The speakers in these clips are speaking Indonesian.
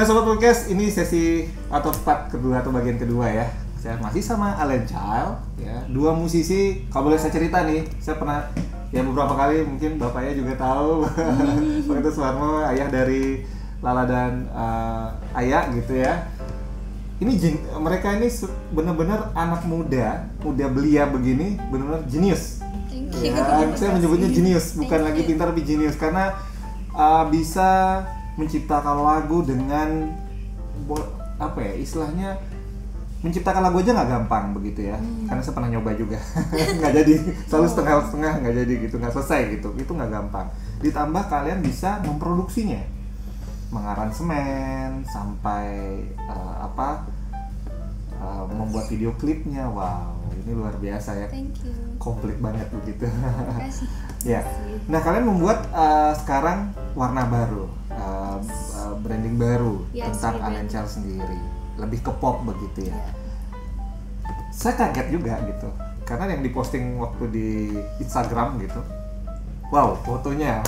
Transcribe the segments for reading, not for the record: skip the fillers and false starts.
Nah Sobat Podcast, ini sesi atau part kedua atau bagian kedua ya. Saya masih sama Alan Child ya. Dua musisi, kalau boleh saya cerita nih, saya pernah ya beberapa kali, mungkin bapaknya juga tahu Pak Ketut Suwarmo, ayah dari Lala dan Ayah gitu ya. Ini mereka ini benar-benar anak muda belia begini, benar-benar jenius. Ya, saya menyebutnya jenius, bukan lagi pintar tapi jenius, karena bisa menciptakan lagu dengan apa ya istilahnya, menciptakan lagu aja nggak gampang begitu ya. Karena saya pernah nyoba juga nggak jadi, selalu setengah nggak jadi gitu, nggak selesai gitu, itu nggak gampang. Ditambah kalian bisa memproduksinya, mengaransemen sampai membuat video klipnya. Wow, ini luar biasa ya. Thank you. Komplit banget begitu. Makasih. Ya. Nah kalian membuat sekarang warna baru, branding baru tentang Alan Child sendiri, lebih ke pop begitu ya. Saya kaget juga gitu, karena yang diposting waktu di Instagram gitu, wow fotonya,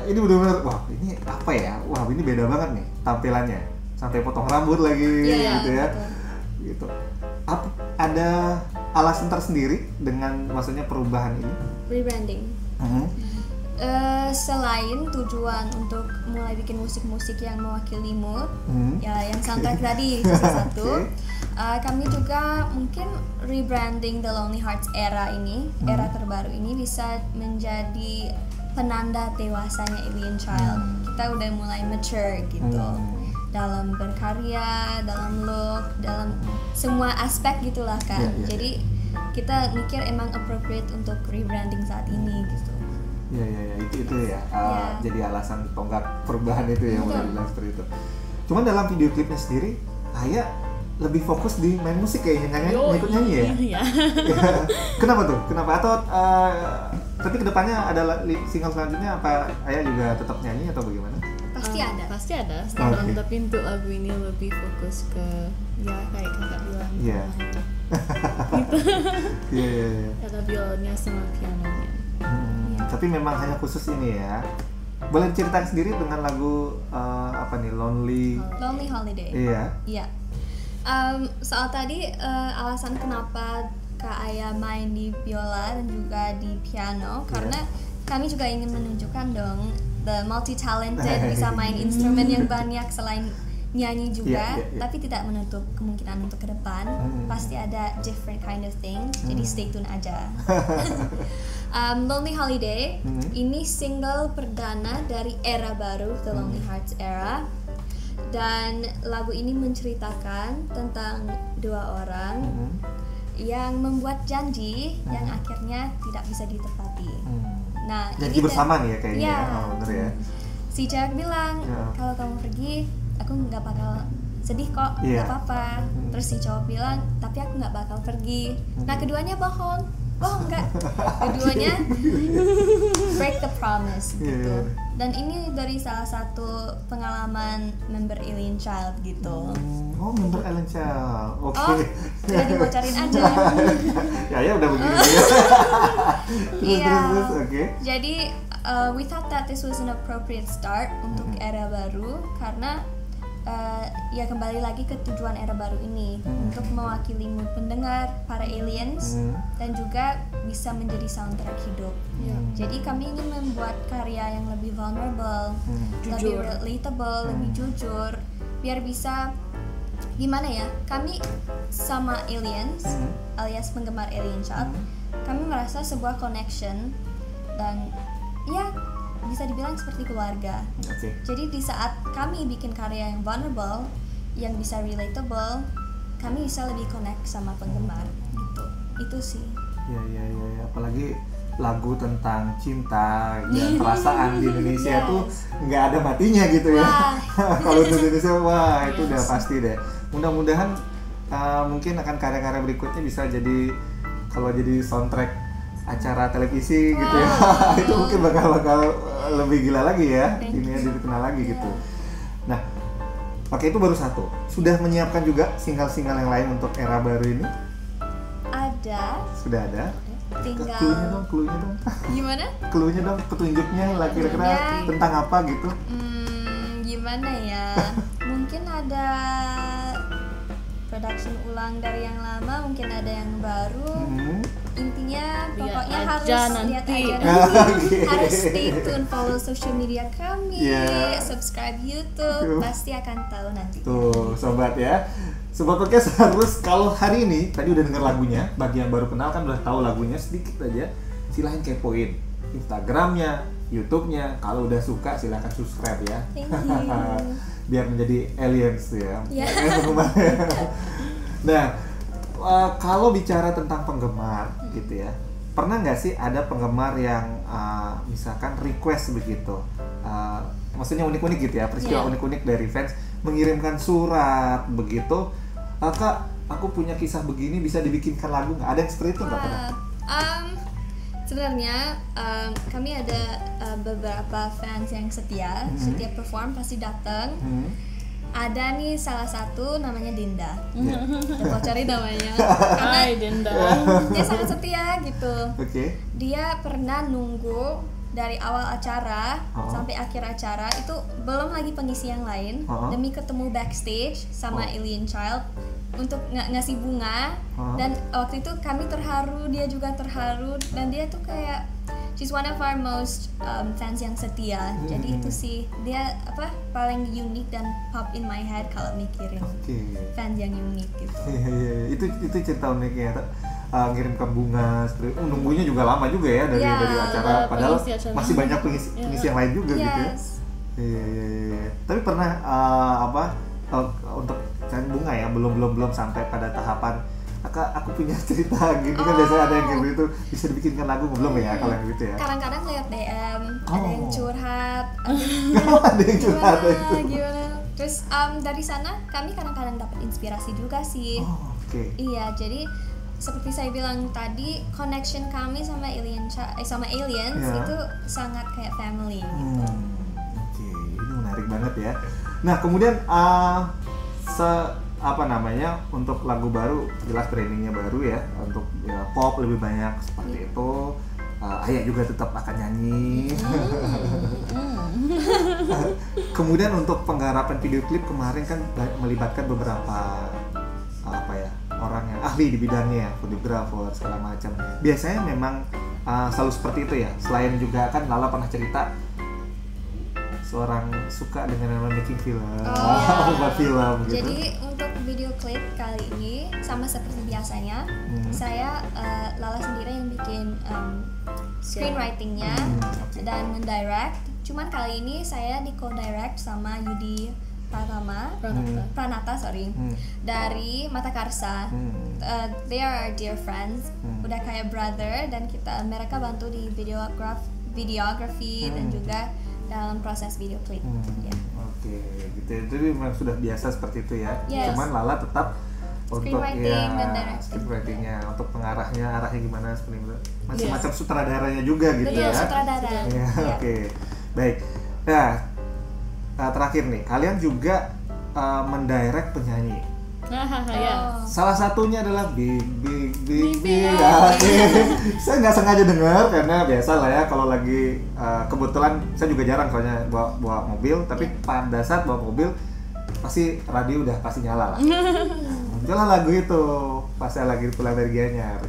ini benar-benar, wah ini apa ya, wah ini beda banget nih tampilannya, sampai potong rambut lagi gitu ya, gitu. Ada alasan tersendiri dengan maksudnya perubahan ini? Rebranding. Selain tujuan untuk mulai bikin musik-musik yang mewakili mood, ya yang soundtrack tadi sisi satu, kami juga mungkin rebranding The Lonely Hearts era ini, era terbaru ini bisa menjadi penanda dewasanya Alien Child. Kita udah mulai mature gitu. Dalam berkarya, dalam look, dalam semua aspek gitulah kan. Jadi kita mikir emang appropriate untuk rebranding saat ini gitu. Ya itu ya. Jadi alasan tonggak perubahan itu ya, boleh bilang seperti itu. Cuman dalam video klipnya sendiri, Ayah lebih fokus di main musik kayaknya, ikut nyanyi ya. Iya. Kenapa tuh? Kenapa? Atau tapi kedepannya ada single selanjutnya apa Ayah juga tetap nyanyi atau bagaimana? Pasti ada. Tapi untuk lagu ini lebih fokus ke ya kayak kakak bilang. Iya. Iya. Kata bionya sama pianonya. Tapi memang hanya khusus ini ya. Boleh cerita sendiri dengan lagu Lonely Holiday. Iya. Soal tadi alasan kenapa Kak Ayah main di biola dan juga di piano, karena kami juga ingin menunjukkan dong the multi-talented, bisa main instrumen yang banyak selain nyanyi juga, tapi tidak menutup kemungkinan untuk ke depan pasti ada different kind of things, jadi stay tune aja. Lonely Holiday ini single perdana dari era baru The Lonely Hearts era, dan lagu ini menceritakan tentang dua orang yang membuat janji yang akhirnya tidak bisa ditepati. Nah, janji bersama nih ya kayaknya ya. Bener ya. Si cewek bilang, kalau kamu pergi, aku nggak bakal sedih kok, nggak apa-apa. Terus si cowok bilang, tapi aku nggak bakal pergi. Nah, keduanya bohong nggak. Keduanya break the promise gitu. Dan ini dari salah satu pengalaman member Alien Child gitu. Oh, member Alien Child. Oke. Udah dibocorin aja. ya udah begini. Terus, oke. Jadi we thought that this was an appropriate start untuk era baru, karena ya kembali lagi ke tujuan era baru ini untuk mewakili mood pendengar, para aliens, dan juga bisa menjadi soundtrack hidup. Jadi kami ingin membuat karya yang lebih vulnerable, lebih relatable, lebih jujur, biar bisa gimana ya, kami sama aliens alias penggemar Alien Child, kami merasa sebuah connection dan ya bisa dibilang seperti keluarga. Jadi di saat kami bikin karya yang vulnerable, yang bisa relatable, kami bisa lebih connect sama penggemar gitu. Itu sih. Ya. Apalagi lagu tentang cinta, ya perasaan di Indonesia tuh nggak ada matinya gitu ya. Kalau di Indonesia, wah itu udah pasti deh. Mudah-mudahan mungkin akan karya-karya berikutnya bisa jadi, kalau jadi soundtrack acara televisi gitu ya, itu mungkin bakal lebih gila lagi ya, ini dikenal lagi gitu. Nah, pakai itu baru satu. Sudah menyiapkan juga single-single yang lain untuk era baru ini? Ada. Sudah ada. tinggal Cluenya dong. gimana? Cluenya dong, petunjuknya lah kira-kira Ya. tentang apa gitu. Gimana ya? Mungkin ada production ulang dari yang lama, mungkin ada yang baru. Intinya pokoknya Lihat harus aja lihat nanti. aja nanti. Harus stay tune, follow social media kami, subscribe YouTube, pasti akan tahu nanti. Tuh, sobat ya. Sobat podcast harus, kalau hari ini tadi udah denger lagunya, bagi yang baru kenal kan udah tahu lagunya sedikit aja, silahkan kepoin Instagramnya, YouTube-nya. Kalau udah suka silahkan subscribe ya. Thank you. Biar menjadi aliens ya. Ya. Nah, kalau bicara tentang penggemar gitu ya, pernah nggak sih ada penggemar yang misalkan request begitu, maksudnya unik-unik gitu ya, peristiwa unik-unik dari fans, mengirimkan surat begitu, Kak, aku punya kisah begini, bisa dibikinkan lagu nggak? Ada yang seperti itu nggak pernah? Sebenarnya kami ada beberapa fans yang setia, setiap perform pasti datang. Ada nih salah satu namanya Dinda, udah bocorin namanya, karena Hai Dinda. dia sangat setia gitu. Oke. Dia pernah nunggu dari awal acara sampai akhir acara, itu belum lagi pengisi yang lain, demi ketemu backstage sama Alien Child untuk ngasih bunga. Dan waktu itu kami terharu, dia juga terharu, dan dia tuh kayak she's one of our most fans yang setia. Jadi itu sih dia paling unik dan pop in my head kalau mikirin fans yang unik gitu. Itu cerita uniknya. Ngirimkan bunga, nunggunya juga lama juga ya dari acara, padahal masih banyak pengisi yang lain juga gitu ya. Tapi pernah untuk cari bunga ya, belum sampai pada tahapan Kak, aku punya cerita gini kan, biasanya ada yang kayak gitu, bisa dibikinkan lagu, belum ya kalau yang gitu ya? Kadang-kadang lewat DM, ada yang curhat, ada yang curhat gimana. Terus dari sana kami kadang-kadang dapat inspirasi juga sih. Iya, jadi seperti saya bilang tadi, connection kami sama aliens itu sangat kayak family gitu. Ini menarik banget ya. Nah, kemudian untuk lagu baru, jelas brandingnya baru ya, untuk pop lebih banyak seperti itu. Ayah juga tetap akan nyanyi. Kemudian untuk penggarapan video klip kemarin kan melibatkan beberapa orang yang ahli di bidangnya, fotografer segala macam. Biasanya memang selalu seperti itu ya. Selain juga kan Lala pernah cerita seorang suka dengan nama making film, buat film gitu. Jadi untuk video klip kali ini sama seperti biasanya, saya Lala sendiri yang bikin screenwritingnya dan mendirect. Cuman kali ini saya di co-direct sama Yudi Pranata dari Mata Karsa. They are our dear friends, udah kayak brother, dan mereka bantu di videography dan juga dalam proses video klip. Gitu. Jadi memang sudah biasa seperti itu ya. Cuman Lala tetap untuk screenwritingnya, untuk arahnya gimana seperti itu. Macam-macam sutradaranya juga gitu ya. Sutradara. Baik. Nah, terakhir nih, kalian juga mendirect penyanyi. Salah satunya adalah Big. Saya nggak sengaja dengar karena biasa lah ya, kalau lagi kebetulan saya juga jarang soalnya bawa mobil, tapi pada saat bawa mobil pasti radio udah pasti nyala lah. Muncullah lagu itu pas saya lagi pulang dari Gianyar.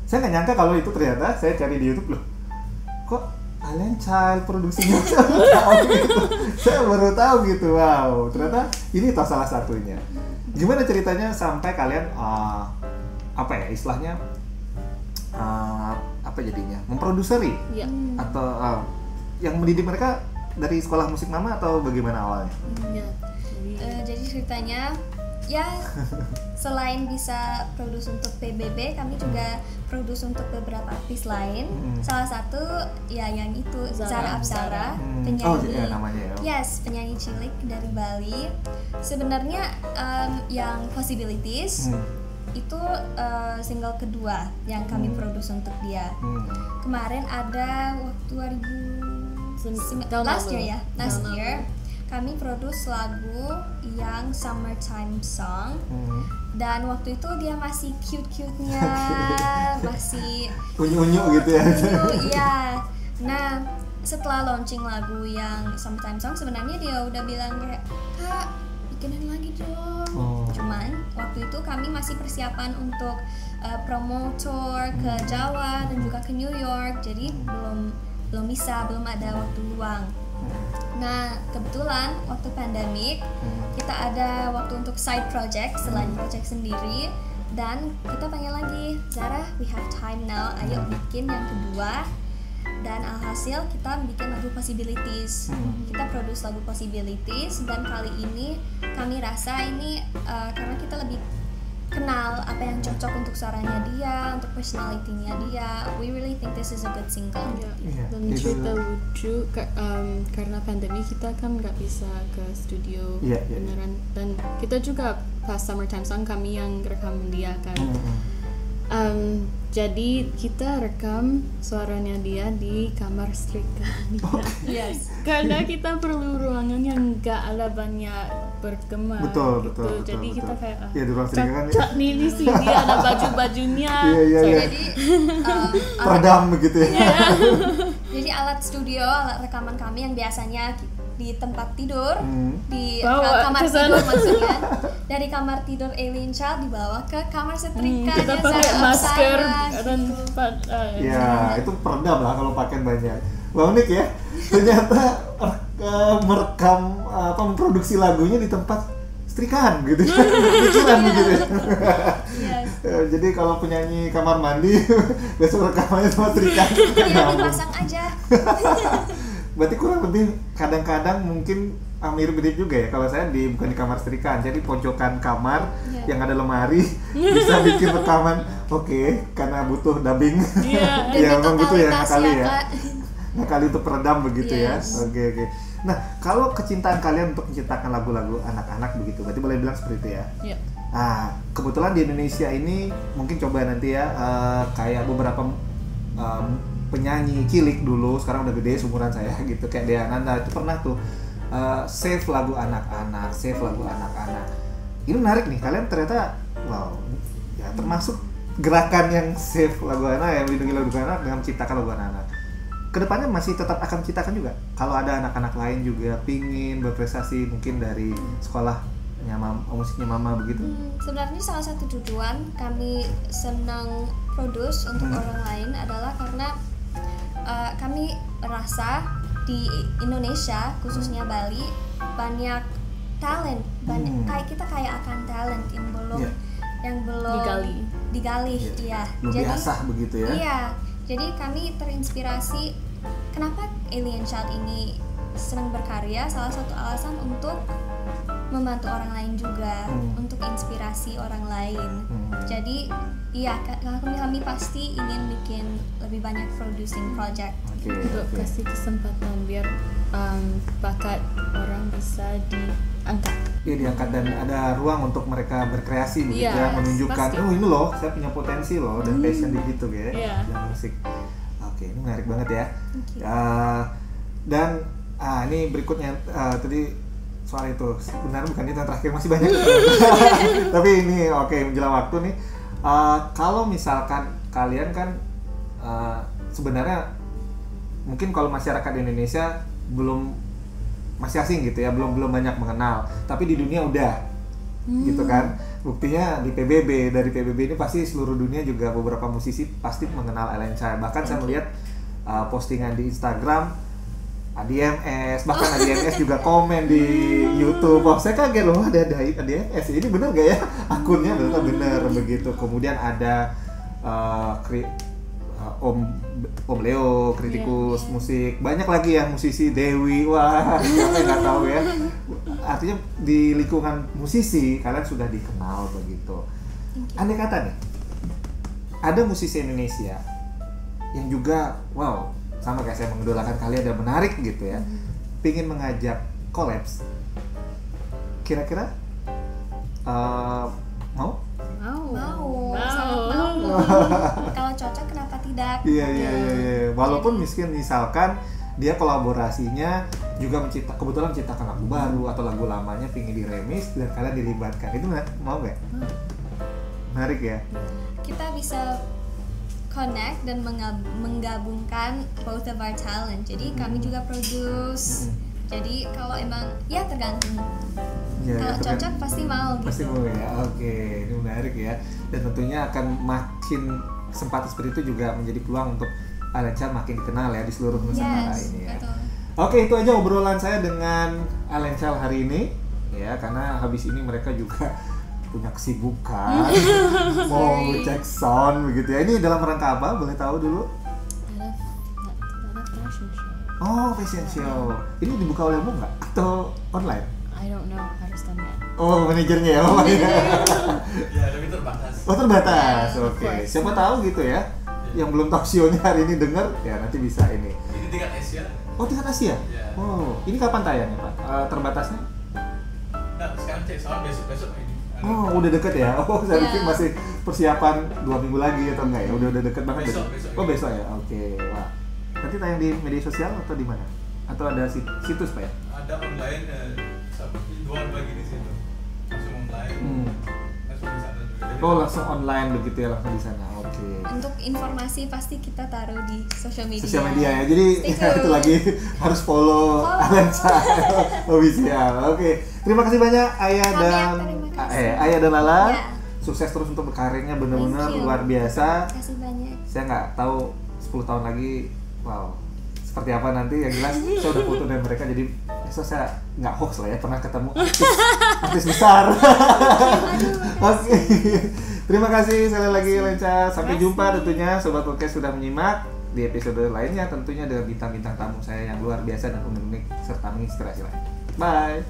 Saya nggak nyangka kalau itu ternyata, saya cari di YouTube loh, kok Alien Child produksinya. Saya baru tahu gitu. Wow, ternyata ini salah satunya. Gimana ceritanya sampai kalian istilahnya jadinya memproduseri atau yang mendidik mereka dari sekolah musik Mama atau bagaimana awalnya? Jadi ceritanya ya selain bisa produce untuk PBB, kami juga produce untuk beberapa artis lain. Salah satu ya yang itu Zara Apsara, penyanyi namanya ya. Penyanyi cilik dari Bali. Sebenarnya yang Possibilities itu single kedua yang kami produce untuk dia. Kemarin ada waktu 2019 last year kami produce lagu yang Summertime Song, dan waktu itu dia masih cute-cute-nya, masih unyu-unyu gitu ya. Iya. Nah, setelah launching lagu yang Summertime Song, sebenarnya dia udah bilang kayak, Kak, bikinin lagi dong. Cuman waktu itu kami masih persiapan untuk promo tour ke Jawa dan juga ke New York, jadi belum ada waktu luang. Nah, kebetulan waktu pandemik kita ada waktu untuk side project selain project sendiri, dan kita pengen lagi, Zara, we have time now, ayo bikin yang kedua. Dan alhasil kita bikin lagu Possibilities. Kita produce lagu Possibilities, dan kali ini kami rasa ini karena kita lebih kenal apa yang cocok untuk suaranya dia, untuk personality-nya dia. We really think this is a good single. Dan cerita lucu karena pandemi kita kan nggak bisa ke studio beneran, dan kita juga pas Summertime Song kami yang rekam dia kan. Jadi kita rekam suaranya dia di kamar setrika dia. Yes. Karena kita perlu ruangan yang nggak ada banyak bergema. Betul. Jadi kita kayak di ruang setrika kan. Cocok nih di sini ada baju-bajunya. Jadi peredam begitu ya. Jadi alat studio, alat rekaman kami yang biasanya di tempat tidur, di kamar tidur maksudnya, dari kamar tidur Alien Child dibawa ke kamar setrika. Kita pakai masker dan ya itu peredam lah kalau pakai banyak. Wah, unik ya, ternyata merekam memproduksi lagunya di tempat setrikaan gitu, pikiran gitu. Jadi kalau penyanyi kamar mandi besok rekamannya sama setrikaan. Iya, dipasang aja. Berarti kurang lebih kadang-kadang mungkin mirip-mirip juga ya. Kalau saya bukan di kamar setrikaan, jadi pojokan kamar yang ada lemari bisa bikin rekaman. Karena butuh dubbing. Ya memang gitu ya, kali itu peredam begitu ya. Oke. Nah, kalau kecintaan kalian untuk menciptakan lagu-lagu anak-anak begitu, berarti boleh bilang seperti itu ya. Nah, kebetulan di Indonesia ini mungkin coba nanti ya kayak beberapa penyanyi cilik dulu, sekarang udah gede seumuran saya gitu, kayak Dea Nanda itu pernah tuh save lagu anak-anak. Ini menarik nih, kalian ternyata ya termasuk gerakan yang save lagu anak, yang melindungi lagu anak dengan menciptakan lagu anak-anak. Kedepannya masih tetap akan menciptakan juga? Kalau ada anak-anak lain juga pingin berprestasi mungkin dari sekolahnya musiknya mama begitu? Sebenarnya salah satu tujuan kami senang produce untuk orang lain adalah karena kami rasa di Indonesia, khususnya Bali, banyak talent, kayak kita akan talent yang belum digali. Belum diasah begitu ya. Iya, jadi kami terinspirasi. Kenapa Alien Child ini senang berkarya? Salah satu alasan untuk membantu orang lain juga, untuk inspirasi orang lain. Jadi kami pasti ingin bikin lebih banyak producing project. Untuk kasih kesempatan biar bakat orang bisa diangkat. Iya, diangkat dan ada ruang untuk mereka berkreasi begitu ya, menunjukkan ini loh saya punya potensi loh dan passion di gitu ya, dalam musik. Oke, ini menarik banget ya. Dan ini berikutnya tadi soal itu sebenarnya bukan itu yang terakhir, masih banyak. Tapi ini menjelang waktu nih. Kalau misalkan kalian kan sebenarnya mungkin kalau masyarakat di Indonesia masih asing gitu ya, belum banyak mengenal, tapi di dunia udah gitu kan. Buktinya di PBB, dari PBB ini pasti seluruh dunia juga beberapa musisi pasti mengenal Alien Child. Bahkan saya melihat postingan di Instagram ADMS, bahkan ADMS juga komen di YouTube. Wah, saya kaget loh, ada ADMS. Ini bener gak ya akunnya? Bener begitu. Kemudian ada Om Leo, kritikus musik. Banyak lagi ya musisi, Dewi. Wah, siapa yang nggak tahu ya. Artinya di lingkungan musisi kalian sudah dikenal begitu. Andai kata nih, ada musisi Indonesia yang juga sama kayak saya mengidolakan kalian dan menarik gitu ya, pingin mengajak collabs, kira-kira mau? Sangat mau. Kalau cocok kenapa tidak? Iya. Walaupun misalkan dia kolaborasinya juga kebetulan menciptakan lagu baru atau lagu lamanya pingin diremis dan kalian dilibatkan, itu mau nggak? Menarik ya. Kita bisa connect dan menggabungkan both of our talent. Jadi kami juga produce. Jadi kalau emang ya tergantung. Ya, kalau cocok pasti mau gitu. Pasti mau ya. Oke, ini menarik ya. Dan tentunya akan makin kesempatan seperti itu juga menjadi peluang untuk Allen Child makin dikenal ya di seluruh Nusantara ini ya. Betul. Oke, itu aja obrolan saya dengan Allen Child hari ini ya, karena habis ini mereka juga punya kesibukan mau cek sound begitu ya. Ini dalam rangka apa? Boleh tahu dulu? Ada fashion show. Oh, fashion show. Ini dibuka oleh mu nggak? Atau online? I don't know, harus tanya. Oh, manajernya ya? Oh, ya, tapi terbatas. Oh, terbatas. Yeah, Oke. of course. Siapa tahu gitu ya. Yang belum tahu show-nya hari ini dengar, ya nanti bisa ini. Ini tingkat Asia. Oh, tingkat Asia? Yeah. Oh, ini kapan tayangnya, Pak? Terbatasnya? Nah, sekarang cek soal besok ini. Oh, udah deket ya? Oh, saya pikir Yeah. masih persiapan 2 minggu lagi atau enggak ya? Udah deket banget. Besok, ya? besok. Oh, besok ya? Oke, wah. Nanti tayang di media sosial atau di mana? Atau ada situs, Pak ya? Ada online, jual lagi di situ. Langsung online. Langsung di sana juga. Jadi Oh, langsung online begitu ya, langsung di sana. Oke. Untuk informasi pasti kita taruh di social media. Sosial media ya. Jadi Stay tuned. itu lagi harus follow Allen Child official. Oke. Terima kasih banyak Ayah Kami dan yang terima kasih. Ayah dan Lala. Ya. Sukses terus untuk berkarirnya, benar-benar Thank you. luar biasa. Terima kasih banyak. Saya nggak tahu 10 tahun lagi, wow, seperti apa nanti. Yang jelas saya udah foto dengan mereka, jadi besok saya nggak hoax lah ya, pernah ketemu artis besar. Oke. Terima kasih sekali lagi Allen Child. Sampai jumpa tentunya Sobat Podcast sudah menyimak di episode lainnya, tentunya dengan bintang-bintang tamu saya yang luar biasa dan unik-unik serta menginspirasi lain. Bye.